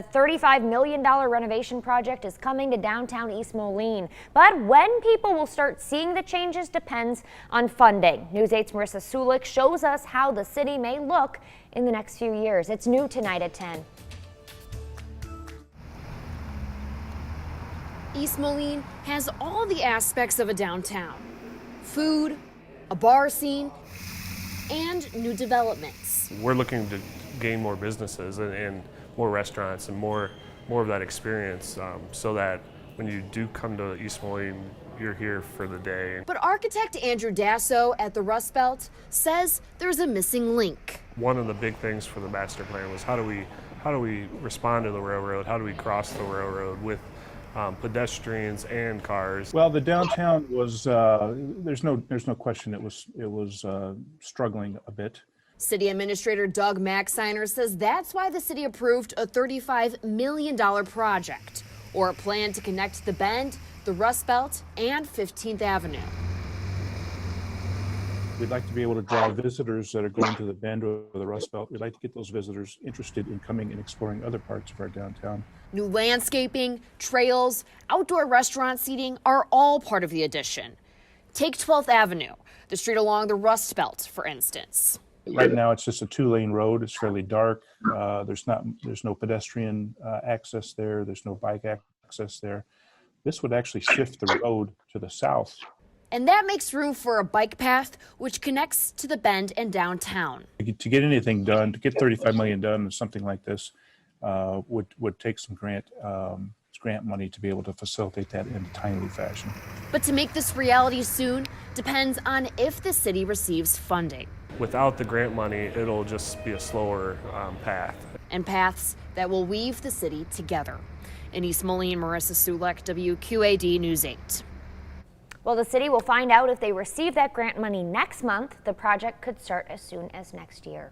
The $35 million renovation project is coming to downtown East Moline, but when people will start seeing the changes depends on funding. News 8's Marissa Sulik shows us how the city may look in the next few years. It's new tonight at 10. East Moline has all the aspects of a downtown: food, a bar scene, and new developments. We're looking to gain more businesses and more restaurants and more of that experience, so that when you do come to East Moline, you're here for the day. But architect Andrew Dasso at the Rust Belt says there's a missing link. One of the big things for the master plan was how do we respond to the railroad? How do we cross the railroad with pedestrians and cars? Well, the downtown was there's no question it was struggling a bit. City Administrator Doug Maxiner says that's why the city approved a $35 million project, or a plan to connect the Bend, the Rust Belt, and 15th Avenue. We'd like to be able to draw visitors that are going to the Bend or the Rust Belt. We'd like to get those visitors interested in coming and exploring other parts of our downtown. New landscaping, trails, outdoor restaurant seating are all part of the addition. Take 12th Avenue, the street along the Rust Belt, for instance. Right now, it's just a two-lane road. It's fairly dark. There's no pedestrian access there. There's no bike access there. This would actually shift the road to the south. And that makes room for a bike path, which connects to the Bend and downtown. To get anything done, to get $35 million done or something like this, would take some grant money to be able to facilitate that in a timely fashion. But to make this reality soon depends on if the city receives funding. Without the grant money, it'll just be a slower path. And paths that will weave the city together. In East Moline, Marissa Sulik, WQAD News 8. Well, the city will find out if they receive that grant money next month. The project could start as soon as next year.